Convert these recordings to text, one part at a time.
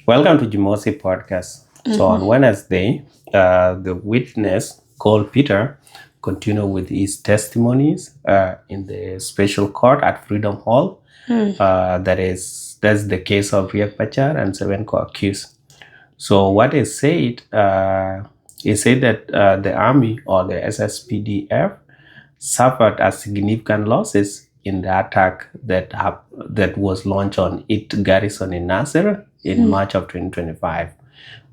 Welcome to Jimosi podcast. So on Wednesday, the witness called Peter continued with his testimonies in the special court at Freedom Hall. That's the case of Riek Machar and 7 co-accused. So what he said that the army or the Sspdf suffered a significant losses in the attack that was launched on its garrison in Nasir in March of 2025,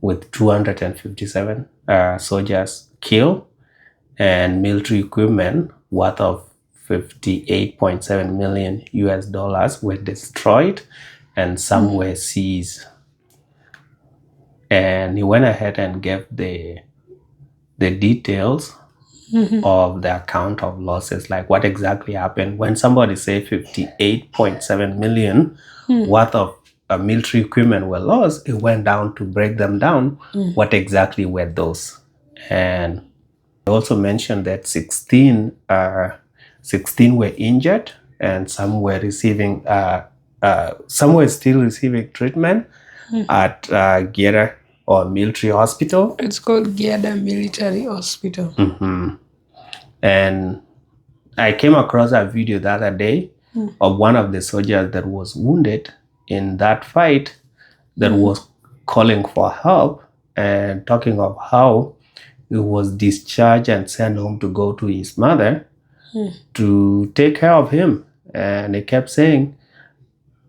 with 257 soldiers killed and military equipment worth of 58.7 million US dollars were destroyed and some were seized. And he went ahead and gave the details of the account of losses, like what exactly happened when somebody say 58.7 million worth of military equipment were lost. It went down to break them down. What exactly were those? And I also mentioned that 16 were injured and some were receiving some were still receiving treatment at Garrison or military hospital. It's called Garrison Military Hospital. And I came across a video the other day of one of the soldiers that was wounded in that fight that was calling for help and talking of how he was discharged and sent home to go to his mother to take care of him. And he kept saying,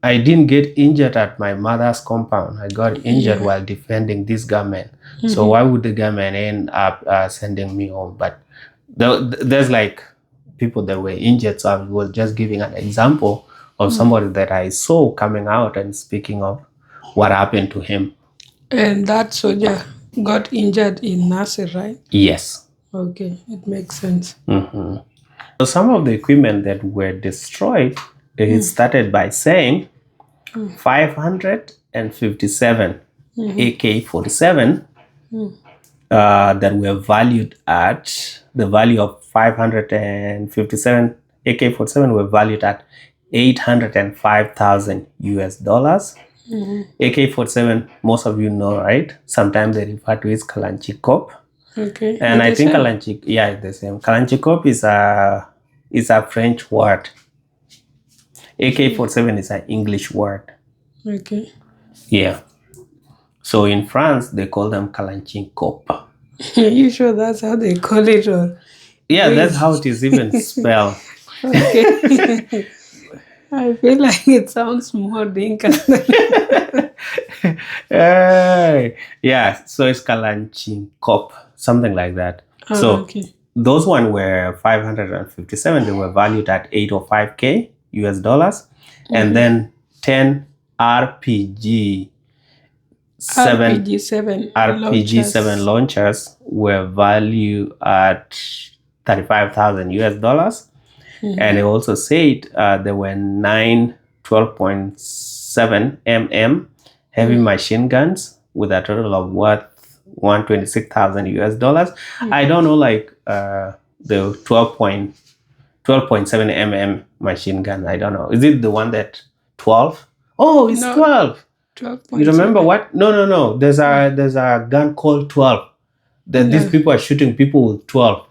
I didn't get injured at my mother's compound. I got injured while defending this government. So why would the government end up sending me home? But there's like people that were injured. So I was just giving an example of somebody that I saw coming out and speaking of what happened to him. And that soldier got injured in Nasir, right? Yes. Okay, it makes sense. So some of the equipment that were destroyed, it started by saying 557 AK-47 that were valued at the value of 557 AK-47 were valued at 805,000 US dollars. AK-47, most of you know, right? Sometimes they refer to it as Kalashnikov. Okay. And I think Kalashnikov, it's the same. Kalashnikov is a French word. AK-47 is an English word. Okay. Yeah. So in France, they call them Kalashnikov. Are you sure that's how they call it? Or Yeah, that's how it is even spelled. okay. I feel like it sounds more Dinka. Yeah, so it's Kalashnikov, something like that. Okay. Those one were 557. They were valued at 805K US dollars. And then 10 RPG 7 launchers were valued at 35,000 US dollars. And it also said there were 9 12.7 mm heavy machine guns with a total of worth 126,000 US dollars. I don't know, like the 12.7 mm machine gun. I don't know. Is it the one that 12? Oh, it's 12. 12. You remember what? No. There's a gun called 12. That these people are shooting people with 12.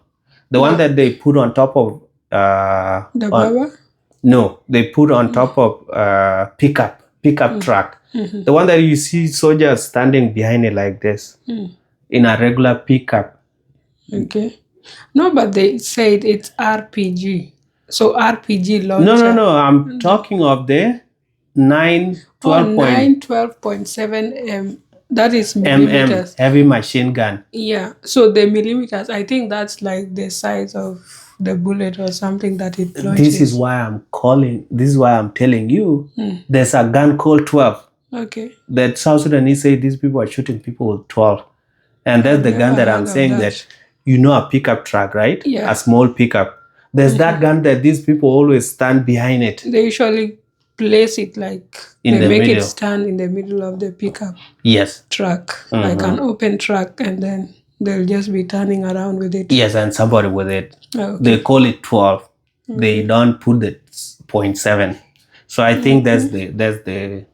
The one that they put on top of the Baba? No, they put on top of pickup truck. The one that you see soldiers standing behind it like this in a regular pickup. Okay. No, but they said it's RPG. So RPG launcher. No. I'm talking of the 12.7 m. That is millimeters. Heavy machine gun. Yeah. So the millimeters, I think that's like the size of the bullet or something that it launches. This is why I'm telling you there's a gun called 12. Okay. That South Sudanese say these people are shooting people with 12. And that's the gun that I'm saying that you know, a pickup truck, right? Yeah. A small pickup. There's that gun that these people always stand behind it. They usually place it like in they the make middle. It stand in the middle of the pickup truck, like an open truck, and then they'll just be turning around with it. Yes, and somebody with it. Okay. They call it 12. They don't put the 0.7. So I think that's the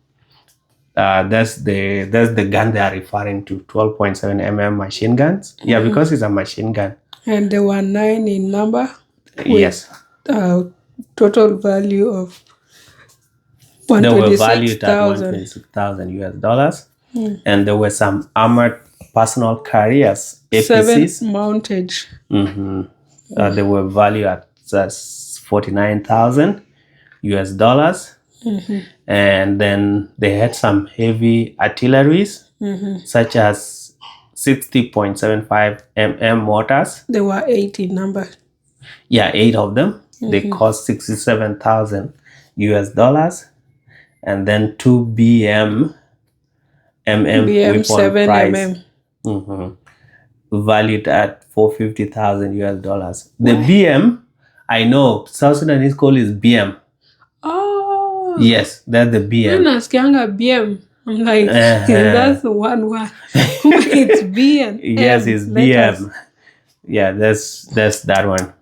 That's the gun they are referring to, 12.7 mm machine guns. Yeah, because it's a machine gun. And there were 9 in number. Yes. Total value of They were valued at $126,000 US. And there were some armored personal carriers, APCs. 7 mounted. They were valued at $49,000 US. And then they had some heavy artilleries, such as 60.75 mm mortars. There were 8 in number. Yeah, 8 of them. They cost $67,000 US. And then 2 BM weapon 7 price, mm. valued at $450,000 US. The BM, I know South Sudanese call is BM. Oh, yes, that's the BM. When askianga BM, I'm like, that's the one word. It's BM. Yes, it's BM. Yeah, that's that one.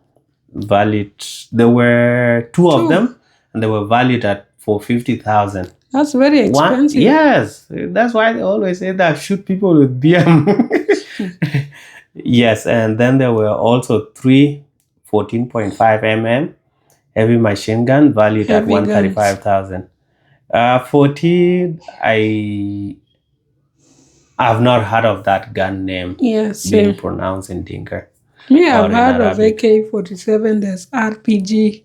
Valued. There were two of them, and they were valued at $450,000. That's very expensive. Yes, that's why they always say that shoot people with BM. Yes, and then there were also 3 14.5 mm heavy machine gun valued at $135,000. 14, I have not heard of that gun name being pronounced in Dinka. Yeah, I've heard of AK-47. There's RPG.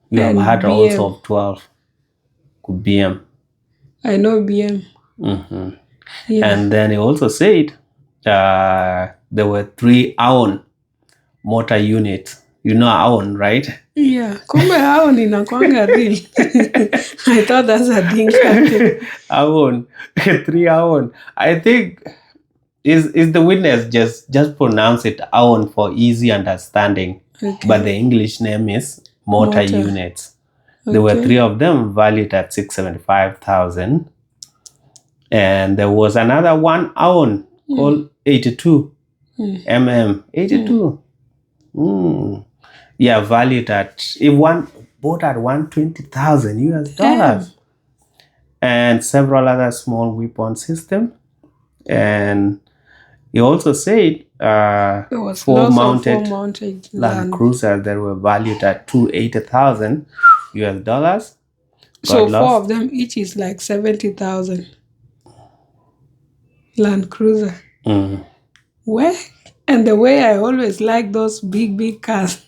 You have heard BM. Also of 12 BM. I know BM. Yeah. And then he also said there were 3 AON motor units. You know AON, right? Yeah. Kumbe AON inakwanga real. I thought that's a Dinka. AON. 3 AON. I think is the witness just pronounce it AON for easy understanding. Okay. But the English name is motor units. Okay. There were 3 of them valued at $675,000. And there was another one AON called 82 mm. 82. Yeah, valued at bought at $120,000 US. And several other small weapon systems. And he also said there was 4 mounted Land Cruisers that were valued at $280,000 US. So 4 of them each is like $70,000. Land Cruiser. Where? And the way I always like those big cars,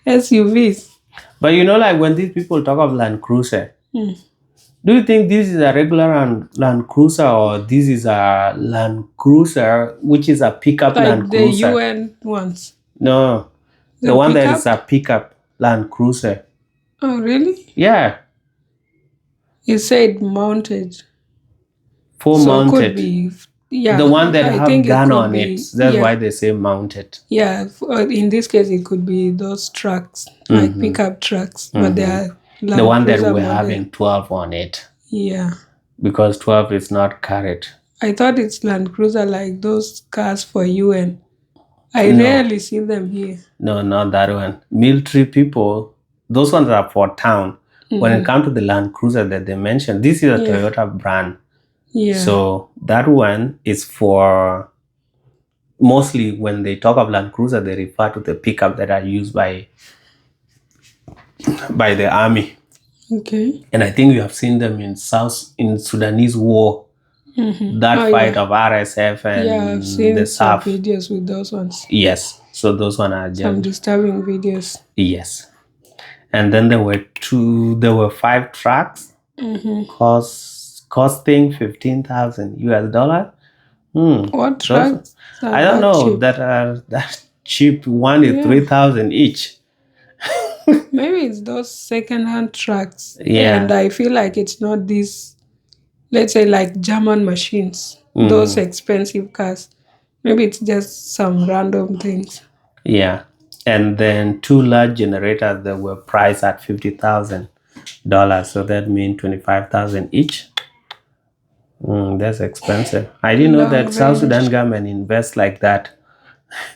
SUVs. But you know, like when these people talk of Land Cruiser, do you think this is a regular Land Cruiser or this is a Land Cruiser which is a pickup like Land Cruiser? The UN ones? No, the one that is a pickup Land Cruiser. Oh, really? Yeah. You said mounted. 4 mounted. Could be, yeah. The one that have gun on it. That's why they say mounted. Yeah. In this case, it could be those trucks, like pickup trucks, but they are the one that we're having 12 on it. Yeah. Because 12 is not carried. I thought it's Land Cruiser like those cars for UN. I rarely see them here. No, not that one. Military people, those ones are for town. When it comes to the Land Cruiser that they mentioned, this is a Toyota brand. Yeah. So that one is for mostly when they talk of Land Cruiser, they refer to the pickup that are used by the army. Okay. And I think you have seen them in Sudanese war. That fight of RSF and I've seen the SAF videos with those ones. Yes. So those ones are some disturbing videos. Yes. And then there were 5 trucks costing $15,000 US. What trucks? I don't know cheap. That are that cheap. One is $3,000 each. Maybe it's those second-hand trucks. Yeah. And I feel like it's not these, let's say like German machines, those expensive cars. Maybe it's just some random things. Yeah. And then 2 large generators that were priced at $50,000. So that means $25,000 each. That's expensive. I didn't know that South Sudan government invests like that.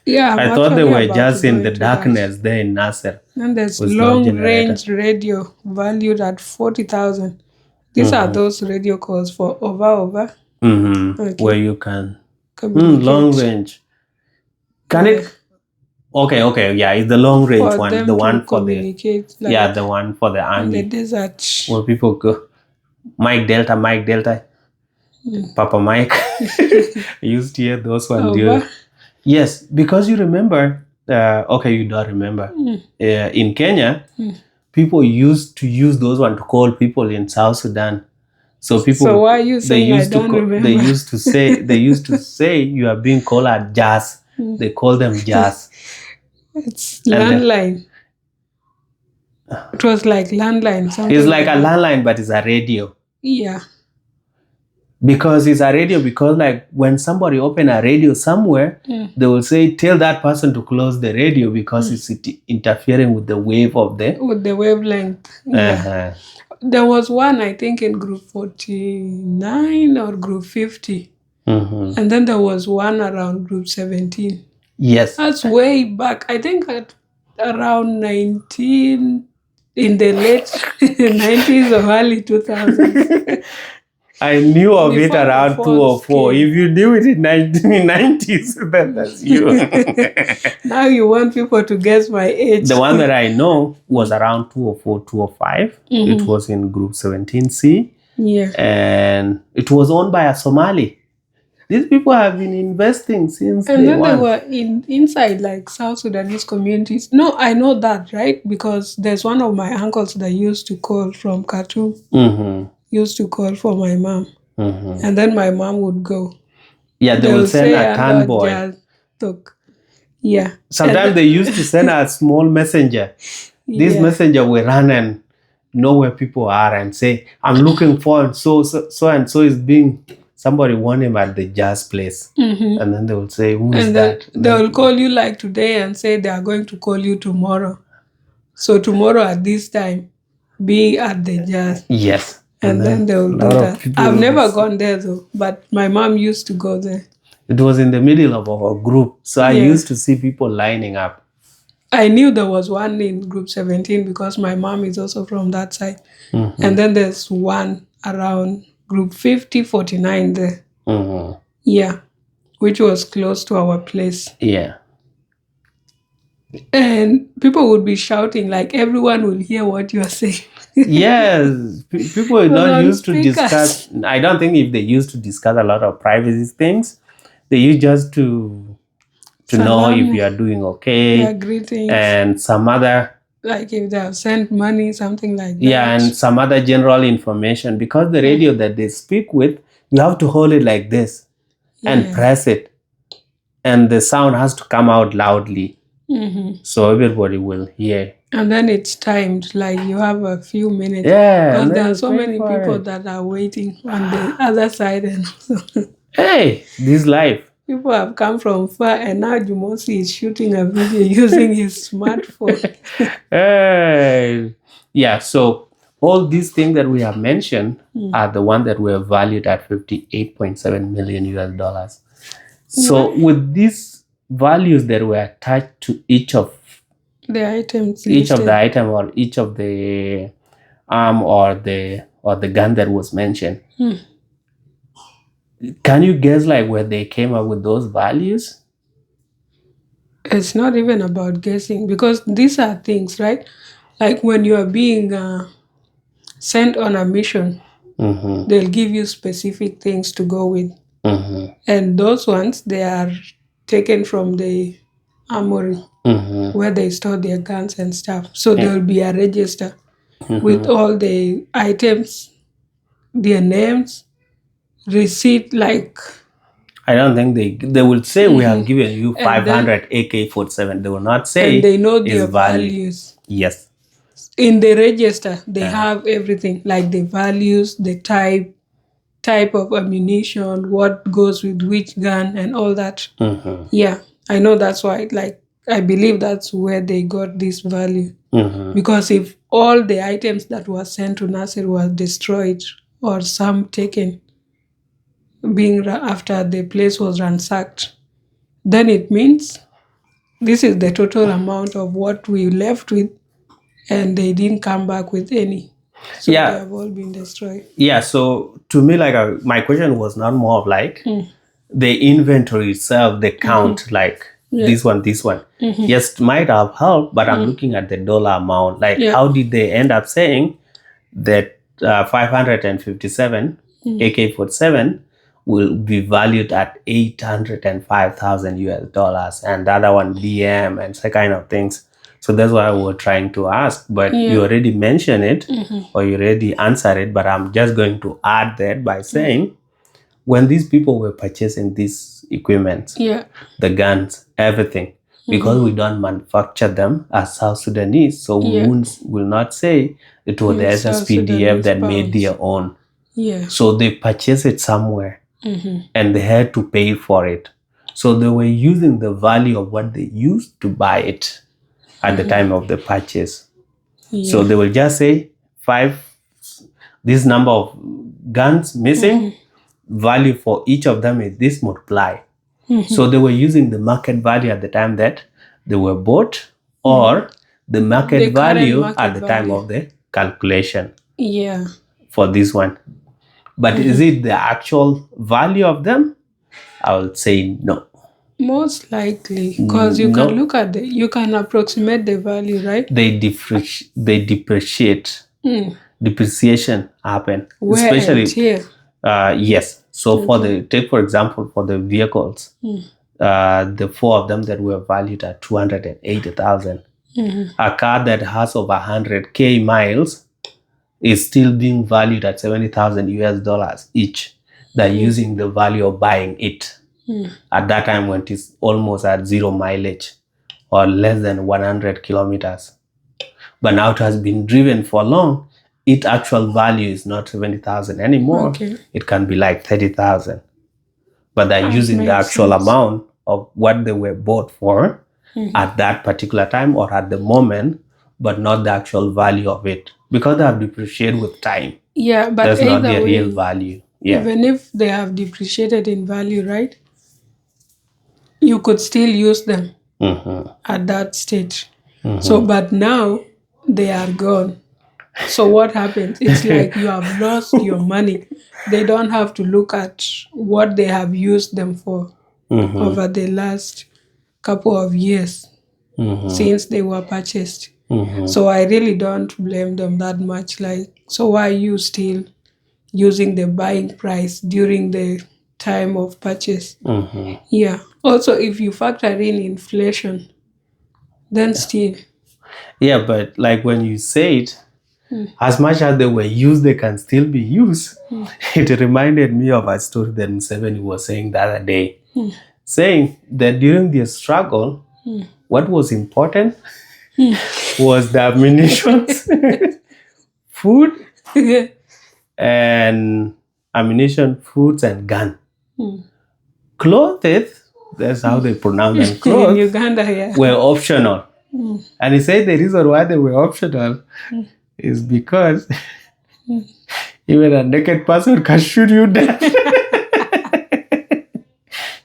Yeah, I thought they were just in the darkness there in Nasir. And there's long-range radio valued at $40,000. These are those radio calls for over. Okay. Where you can Communicate. long range. Can it? Okay, yeah, it's the long range For one, them the to one for the communicate, like, yeah, the one for the in the army, desert. where people go, Mike Delta, Papa Mike. I used to hear those ones. Over. Yes, because you remember. Okay, you don't remember. In Kenya, people used to use those ones to call people in South Sudan. So people, So why are you saying I don't remember? They used to say you are being called at jazz. They call them jazz. It's landline. It was like landline. It's like a landline, but it's a radio. Yeah. Because it's a radio, because like when somebody open a radio somewhere, they will say, tell that person to close the radio because it's interfering with the wave of the... With the wavelength. Yeah. There was one, I think, in group 49 or group 50. And then there was one around group 17. Yes. That's way back. I think at around 19, in the late 90s or early 2000s. I knew of it around 204. If you knew it in 1990s, then that's you. Now you want people to guess my age. The one that I know was around 204, 205. It was in group 17C. Yeah. And it was owned by a Somali. These people have been investing since and day then one. They were inside like South Sudanese communities. No, I know that, right? Because there's one of my uncles that used to call from Khartoum. Used to call for my mom. And then my mom would go. Yeah, they would send a convoy. Yeah. Sometimes they used to send a small messenger. This messenger will run and know where people are and say, I'm looking for so and so is being... Somebody want him at the jazz place. And then they will say, who is that? They will call you like today and say they are going to call you tomorrow. So tomorrow at this time, be at the jazz. Yes. And then they will do that. I've never gone there though, but my mom used to go there. It was in the middle of our group. So I used to see people lining up. I knew there was one in group 17 because my mom is also from that side. And then there's one around group 50, 49 there. Yeah, which was close to our place. Yeah. And people would be shouting, like everyone will hear what you are saying. Yes, people don't used to discuss. I don't think if they used to discuss a lot of privacy things, they used just to know if you are doing okay. Yeah, greetings. And some other... Like if they have sent money, something like that. Yeah, and some other general information. Because the radio that they speak with, you have to hold it like this and press it. And the sound has to come out loudly. So everybody will hear. And then it's timed, like you have a few minutes. Yeah. Because there are so many people that are waiting on the other side. And hey, this life. People have come from far, and now Jimosi is shooting a video using his smartphone. Hey. Yeah, so all these things that we have mentioned are the ones that were valued at $58.7 million US. So with these values that were attached to each of the items, each of the item or each of the arm or the gun that was mentioned. Can you guess like where they came up with those values? It's not even about guessing because these are things, right? Like when you are being sent on a mission, they'll give you specific things to go with. And those ones, they are taken from the armory where they store their guns and stuff. So there will be a register with all the items, their names, receipt, like... I don't think they will say we have given you 500 AK-47. They will not say... And they know their values. Yes. In the register, they have everything, like the values, the type of ammunition, what goes with which gun and all that. Yeah, I know that's why, like, I believe that's where they got this value. Because if all the items that were sent to Nasir were destroyed or some taken, being after the place was ransacked, then it means this is the total amount of what we left with, and they didn't come back with any. So Yeah. they have all been destroyed. Yeah, so to me, like my question was not more of like the inventory itself, the count, like this one. Yes, might have helped, but I'm looking at the dollar amount. Like, how did they end up saying that 557 AK-47 will be valued at 805,000 US dollars, and the other one BM and that kind of things. So that's why we're trying to ask, but you already mentioned it or you already answered it, but I'm just going to add that by saying when these people were purchasing these equipment, the guns, everything, because we don't manufacture them as South Sudanese, so we will not say it was the Sspdf that made their own. So they purchased it somewhere and they had to pay for it. So they were using the value of what they used to buy it at the time of the purchase. So they will just say this number of guns missing, value for each of them is this, multiply. So they were using the market value at the time that they were bought or the market value at the time of the calculation for this one. But is it the actual value of them? I would say no. Most likely, because you can look at you can approximate the value, right? They depreciate. Depreciation happen. Where especially yes. So for for example, for the vehicles, the 4 of them that were valued at 280,000. A car that has over 100K miles is still being valued at 70,000 US dollars each. They're using the value of buying it at that time when it's almost at 0 mileage or less than 100 kilometers. But now it has been driven for long. Its actual value is not 70,000 anymore. It can be like 30,000. But they're using the actual amount of what they were bought for at that particular time or at the moment, but not the actual value of it because they have depreciated with time. But that's not their real value. Even if they have depreciated in value, right? You could still use them at that stage. So, but now they are gone. So what happens? It's like you have lost your money. They don't have to look at what they have used them for over the last couple of years since they were purchased. So I really don't blame them that much. Like, so why are you still using the buying price during the time of purchase? Also, if you factor in inflation, then still. But like when you say it, as much as they were used, they can still be used. It reminded me of a story that Museveni was saying the other day, saying that during their struggle, what was important was the ammunition, food, and ammunition, foods, and gun. Clothes, that's how they pronounce them, clothes, in Uganda, were optional. And he said the reason why they were optional is because even a naked person can shoot you down.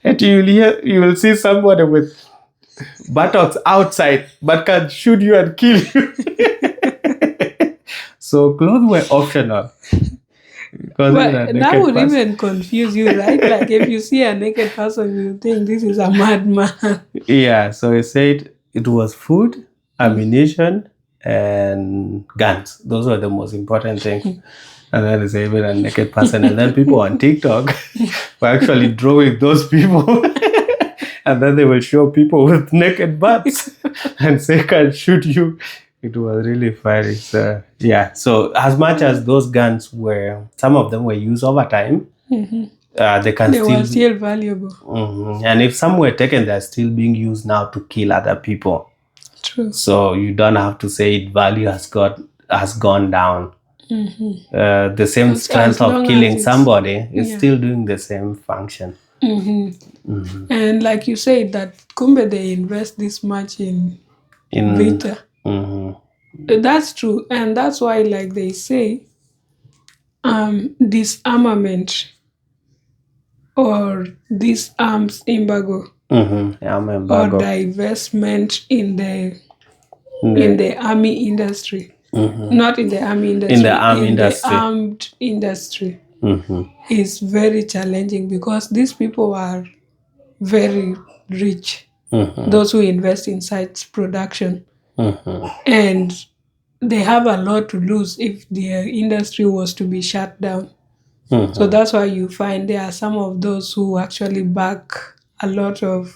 And you will see somebody with buttocks outside but can shoot you and kill you. So clothes were optional. But that would even confuse you, right? Like if you see a naked person, you think this is a madman. So he said it was food, ammunition, and guns. Those were the most important things. And then they say even a naked person. And then people on TikTok were actually drawing those people. And then they will show people with naked butts and say, can shoot you. It was really funny. So, so as much as those guns some of them were used over time, they were still valuable. And if some were taken, they're still being used now to kill other people. True. So you don't have to say its value has gone down. The same strength of killing somebody is still doing the same function. And like you said, that Kumbe they invest this much in Vita. That's true, and that's why, like they say, disarmament or this arms embargo or divestment in the army industry not in the army industry, In the armed in industry. the armed industry, is very challenging because these people are very rich. Those who invest in such production, and they have a lot to lose if the industry was to be shut down. So that's why you find there are some of those who actually back a lot of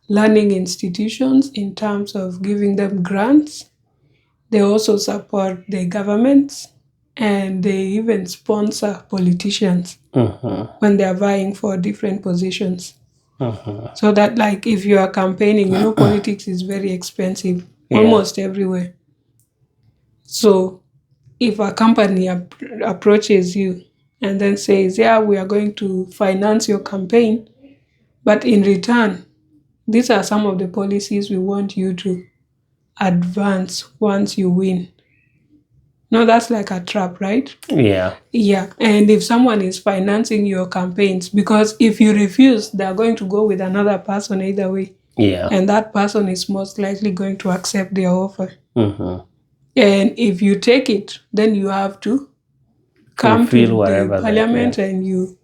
learning institutions in terms of giving them grants. They also support the governments, and they even sponsor politicians when they are vying for different positions. So that, like, if you are campaigning, politics is very expensive almost everywhere. So if a company approaches you and then says, yeah, we are going to finance your campaign, but in return, these are some of the policies we want you to advance once you win. No, that's like a trap, right? Yeah. Yeah. And if someone is financing your campaigns, because if you refuse, they're going to go with another person either way. Yeah. And that person is most likely going to accept their offer. Mm-hmm. And if you take it, then you have to come to the parliament and you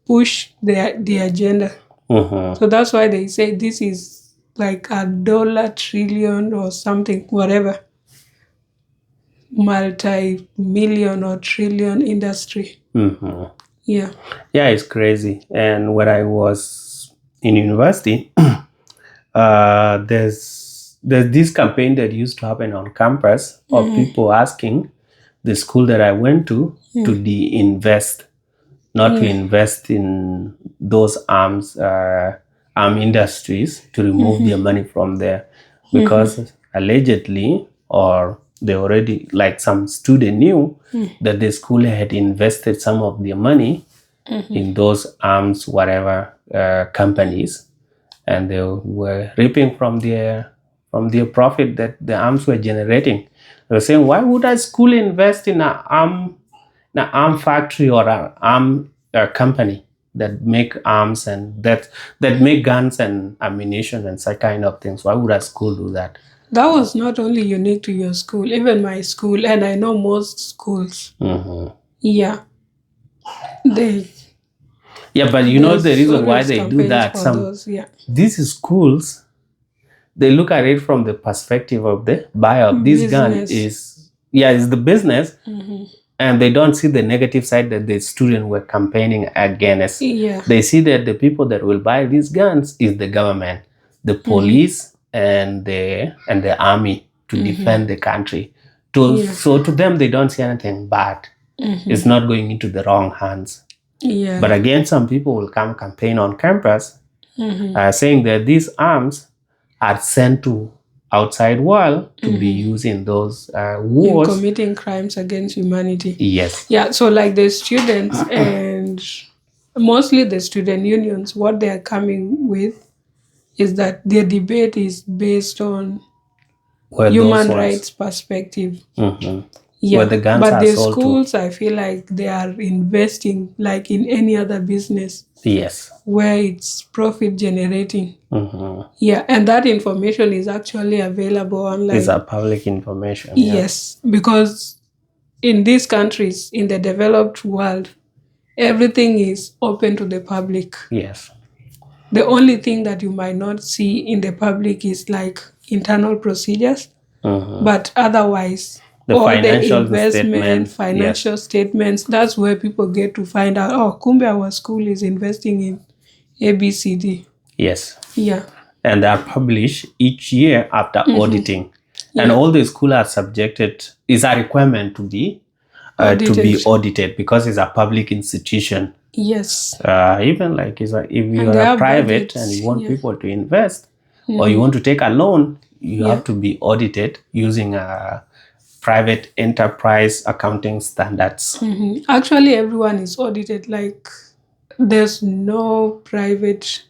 push the agenda. So that's why they say this is like $1 trillion or something, whatever, multi-million or trillion industry. Yeah. Yeah, it's crazy. And when I was in university, there's this campaign that used to happen on campus of people asking the school that I went to de-invest, not to invest in those arm industries, to remove their money from there, because allegedly, or they already, like, some student knew that the school had invested some of their money in those arms whatever companies, and they were reaping from their profit that the arms were generating. They were saying, why would a school invest in an arm factory or an arm company that make arms and that make guns and ammunition and such kind of things? Why would a school do that? That was not only unique to your school, even my school, and I know most schools. Yeah. But you know the reason why they do that? These schools, they look at it from the perspective of the buyer. This gun is the business, and they don't see the negative side that the students were campaigning against. They see that the people that will buy these guns is the government, the police, and the army to defend the country. So to them, they don't see anything bad. It's not going into the wrong hands. But again, some people will come campaign on campus saying that these arms are sent to outside world to be used in those wars. In committing crimes against humanity. Yes. Yeah, so like the students and mostly the student unions, what they are coming with is that their debate is based on human rights perspective. Yeah, where the guns but are the sold schools, I feel like they are investing like in any other business. Yes. Where it's profit generating. Yeah, and that information is actually available online. It's a public information. Yes, because in these countries, in the developed world, everything is open to the public. Yes. The only thing that you might not see in the public is like internal procedures, but otherwise, all the investment, financial statements, that's where people get to find out, oh, kumbe our school is investing in ABCD. Yes. Yeah. And they are published each year after auditing. And all the schools are subjected, is a requirement to be audited because it's a public institution. Yes. Even like if you are private budgets, and you want people to invest or you want to take a loan, you have to be audited using a private enterprise accounting standards. Actually, everyone is audited. Like, there's no private.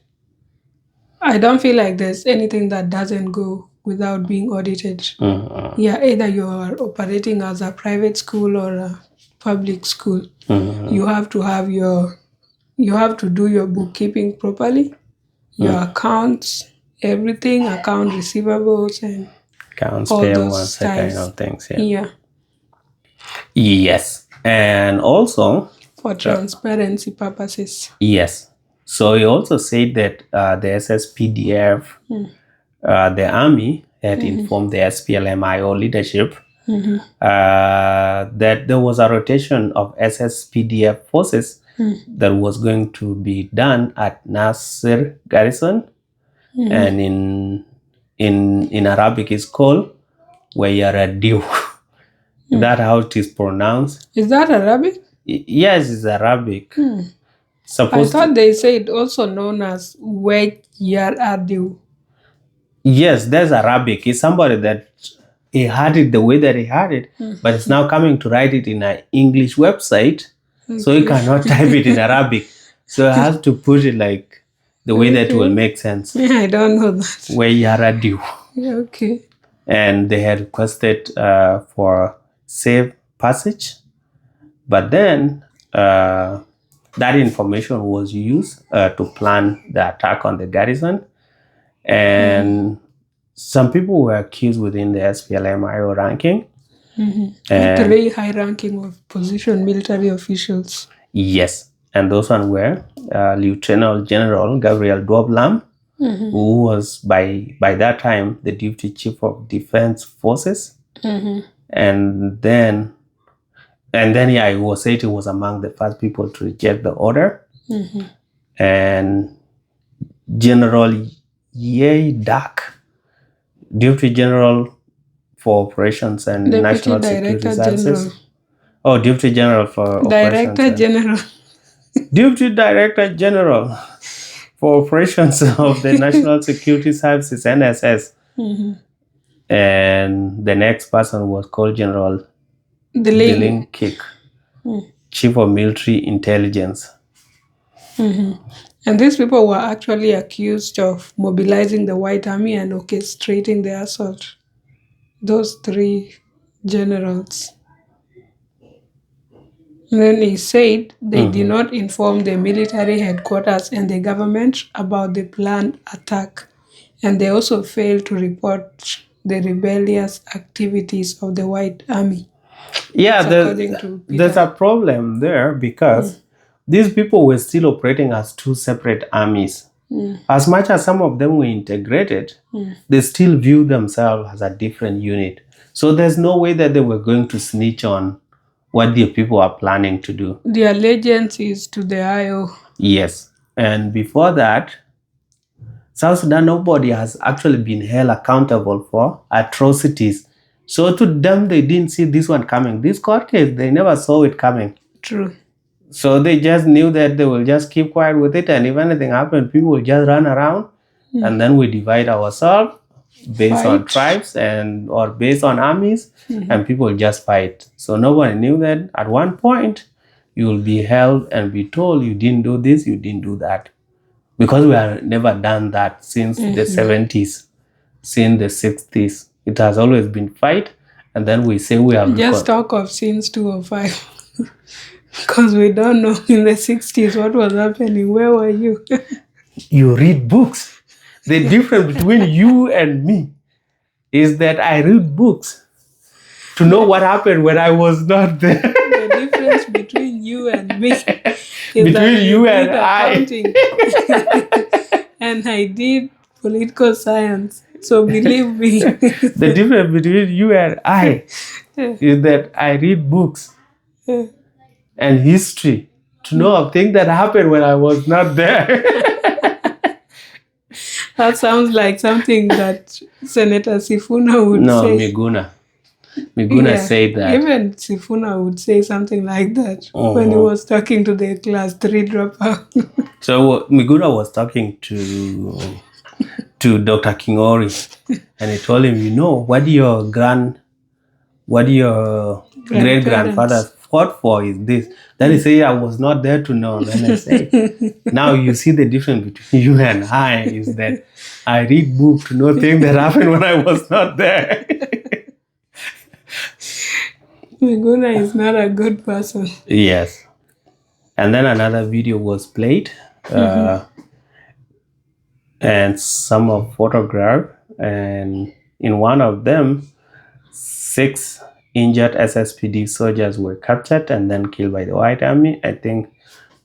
I don't feel like there's anything that doesn't go without being audited. Yeah, either you are operating as a private school or a public school. You have to do your bookkeeping properly, your accounts, everything, account receivables and accounts payable, that kind of things. Yeah. Yes. And also, For transparency purposes. yes. So he also said that the Sspdf, the army, had informed the SPLMIO leadership that there was a rotation of SSPDF forces that was going to be done at Nasir Garrison, and in Arabic is called Wayaradiu. That how it is pronounced. Is that Arabic? Yes, it's Arabic. I Supposed thought they said also known as Wayaradiu. Yes, there's Arabic. It's somebody that he had it the way that he had it, but it's now coming to write it in an English website, so he cannot type it in Arabic. So I have to put it like the way that will make sense. Yeah, I don't know that. Wayaradiu. Yeah, okay. And they had requested for safe passage, but then that information was used to plan the attack on the garrison, and some people were accused within the SPLMIO ranking. And Three high-ranking of position military officials. yes, and those one were Lieutenant General Gabriel Duoblam, who was by that time the Deputy Chief of Defense Forces, and then he was said he was among the first people to reject the order, and General Ye Dak, Deputy General for Operations and Deputy National Director Security Services. General. Oh, Deputy General for Operations. Director General. Deputy Director General for Operations of the National Security Services, NSS. And the next person was called General Deling. Kik, Chief of Military Intelligence. And these people were actually accused of mobilizing the White Army and orchestrating the assault. Those three generals. And then he said they did not inform the military headquarters and the government about the planned attack. And they also failed to report the rebellious activities of the White Army. Yeah, there's a problem there because these people were still operating as two separate armies. As much as some of them were integrated, they still view themselves as a different unit. So there's no way that they were going to snitch on what the people are planning to do. The allegiance is to the IO. Yes. And before that, South Sudan, nobody has actually been held accountable for atrocities. So to them, they didn't see this one coming. This court case, they never saw it coming. True. So they just knew that they will just keep quiet with it, and if anything happened, people will just run around, and then we divide ourselves based on tribes or based on armies, and people just fight. So nobody knew that at one point you will be held and be told you didn't do this, you didn't do that, because we have never done that since the 70s, since the 60s. It has always been fight, and then we say we have just talk of since 2005. Because we don't know in the 60s what was happening. Where were you? You read books. The difference between you and me is that I read books to know what happened when I was not there. The difference between you and me is between that you and I. And I did political science. So believe me. The difference between you and I is that I read books and history to know of things that happened when I was not there. That sounds like something that Senator Sifuna would say. No, Miguna said that. Even Sifuna would say something like that when he was talking to the class 3 dropout. So Miguna was talking to Dr. Kingori, and he told him, what your great-grandfather fought for is this. Then he said, I was not there to know. Then I said, now you see the difference between you and I is that I read books to know things that happened when I was not there. Miguna is not a good person. Yes. And then another video was played, and some of photographed, and in one of them, 6 injured SSPD soldiers were captured and then killed by the White Army. I think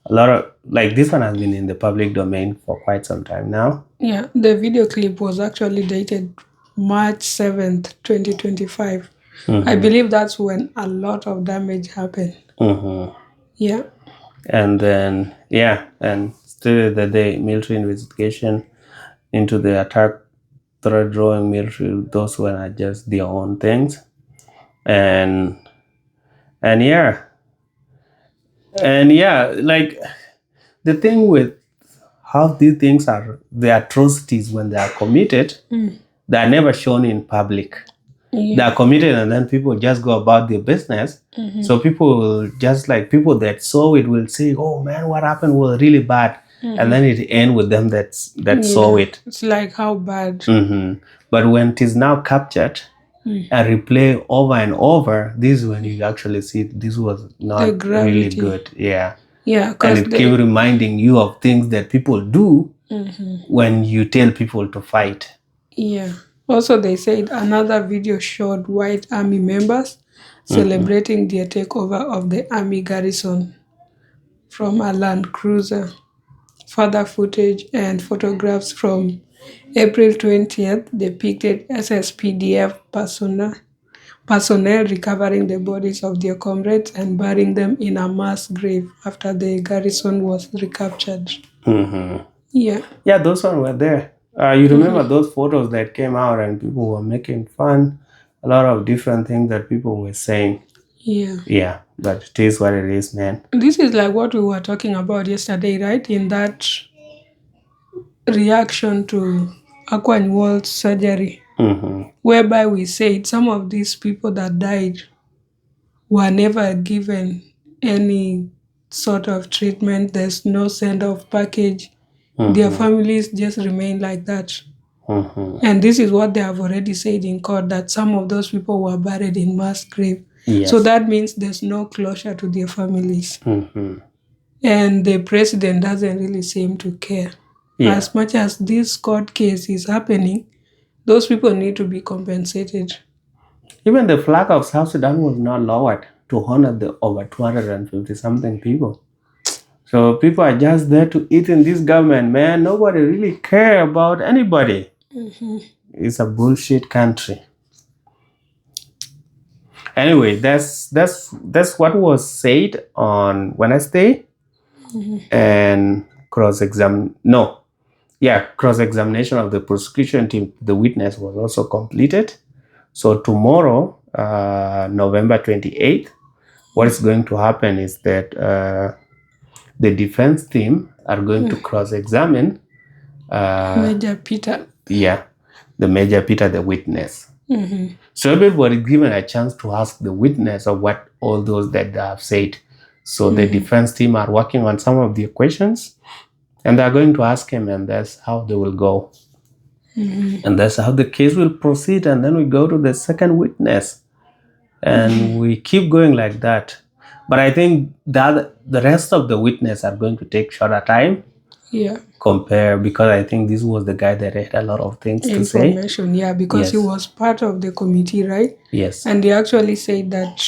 a lot of, like, this one has been in the public domain for quite some time now. Yeah, the video clip was actually dated March 7th, 2025. I believe that's when a lot of damage happened. Yeah. And then, and still the day military investigation into the attack started drawing military, those were just their own things. And yeah, like, the thing with how these things are, the atrocities when they are committed, they are never shown in public. They are committed and then people just go about their business. So people will just, like, people that saw it will say, oh man, what happened was really bad. And then it ends with them that saw it. It's like, how bad. But when it is now captured and replay over and over, this is when you actually see this was not really good. Yeah, and it keeps reminding you of things that people do when you tell people to fight. Yeah. Also, they said another video showed White Army members celebrating their takeover of the Army Garrison from a Land Cruiser. Further footage and photographs from April 20th depicted Sspdf personnel recovering the bodies of their comrades and burying them in a mass grave after the garrison was recaptured. Yeah, those ones were there. You remember those photos that came out and people were making fun, a lot of different things that people were saying. Yeah, but it is what it is, man. This is like what we were talking about yesterday, right? In that reaction to Aquanwall's surgery, whereby we said some of these people that died were never given any sort of treatment. There's no send-off package. Their families just remain like that. And this is what they have already said in court, that some of those people were buried in mass grave. So that means there's no closure to their families. And the president doesn't really seem to care. As much as this court case is happening, those people need to be compensated. Even the flag of South Sudan was not lowered to honor the over 250-something people. So people are just there to eat in this government, man. Nobody really care about anybody. It's a bullshit country. Anyway, that's what was said on Wednesday. And cross-examination of the prosecution team, the witness, was also completed. So tomorrow, November 28th, what is going to happen is that the defense team are going to cross-examine Major Peter. Yeah, the Major Peter, the witness. So everybody given a chance to ask the witness of what all those that they have said. So the defense team are working on some of the questions, and they're going to ask him, and that's how they will go. And that's how the case will proceed, and then we go to the second witness, and we keep going like that. But I think that the rest of the witnesses are going to take shorter time. Because I think this was the guy that had a lot of things to say. Information, because he was part of the committee, right? Yes. And they actually said that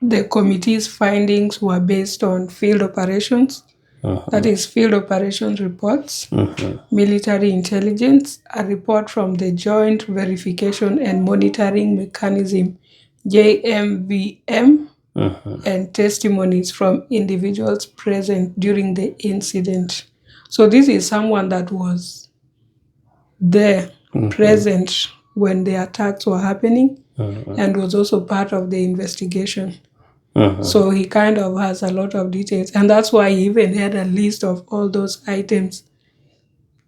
the committee's findings were based on field operations, that is field operations reports, military intelligence, a report from the Joint Verification and Monitoring Mechanism, JMVM, and testimonies from individuals present during the incident. So this is someone that was there, present when the attacks were happening, and was also part of the investigation. So he kind of has a lot of details, and that's why he even had a list of all those items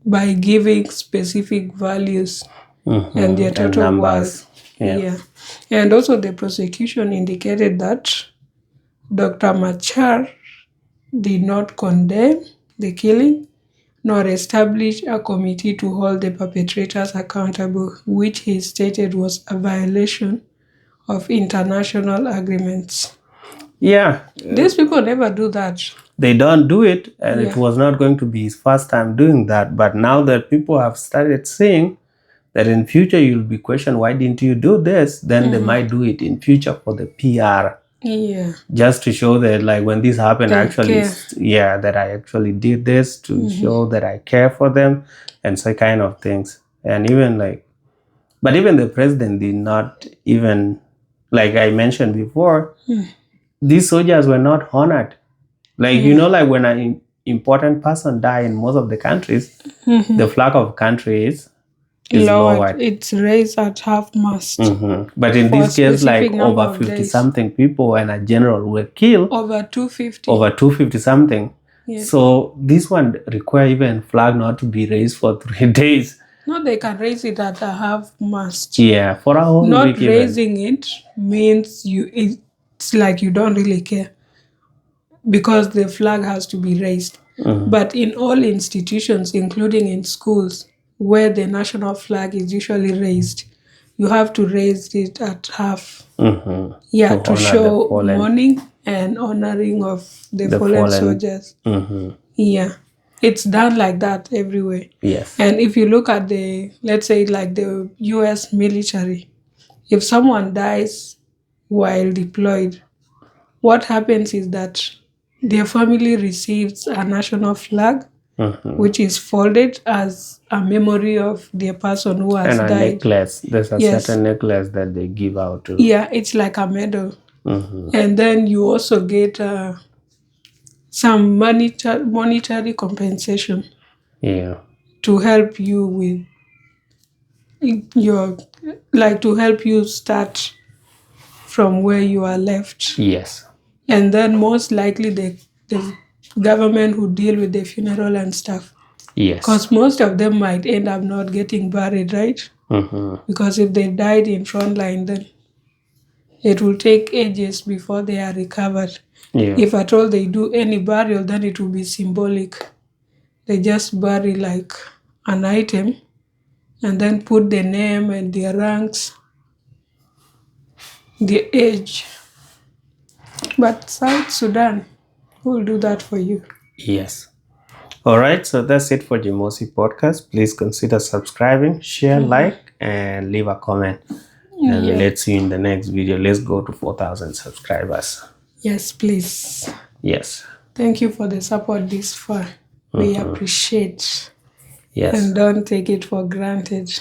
by giving specific values and their total numbers. And also the prosecution indicated that Dr. Machar did not condemn the killing nor establish a committee to hold the perpetrators accountable, which he stated was a violation of international agreements. These people never do that. They don't do it, and it was not going to be his first time doing that. But now that people have started seeing that in future you'll be questioned, why didn't you do this? Then they might do it in future for the PR. Yeah. Just to show that, like, when this happened, They actually, care. that I actually did this to show that I care for them and so kind of things. And even but even the president did not even, like I mentioned before, these soldiers were not honored. Like, like when an important person die in most of the countries, the flag of country is lowered. It's raised at half-mast. But in this case, like over 50-something people and a general were killed. Over 250. Over 250 something. Yes. So this one require even flag not to be raised for 3 days. No, they can raise it at a half-mast. Yeah, for a whole Not week raising it means it's like you don't really care, because the flag has to be raised. But in all institutions, including in schools, where the national flag is usually raised, you have to raise it at half. Yeah, to show mourning and honoring of the fallen soldiers. Yeah, it's done like that everywhere. Yes. And if you look at let's say like the US military, if someone dies while deployed, what happens is that their family receives a national flag, which is folded as a memory of the person who has died. And a necklace. There's a certain necklace that they give out to. Yeah, it's like a medal. And then you also get some monetary compensation. Yeah. To help you with to help you start from where you are left. Yes. And then most likely the government who deal with the funeral and stuff. Yes. Because most of them might end up not getting buried, right? Because if they died in front line, then it will take ages before they are recovered. Yeah. If at all they do any burial, then it will be symbolic. They just bury like an item and then put the name and their ranks, the age. But South Sudan will do that for you. Yes. All right, so that's it for Jimosi podcast. Please consider subscribing, share, like, and leave a comment. And let's see you in the next video. Let's go to 4,000 subscribers. Yes, please. Yes. Thank you for the support this far. We appreciate. Yes. And don't take it for granted.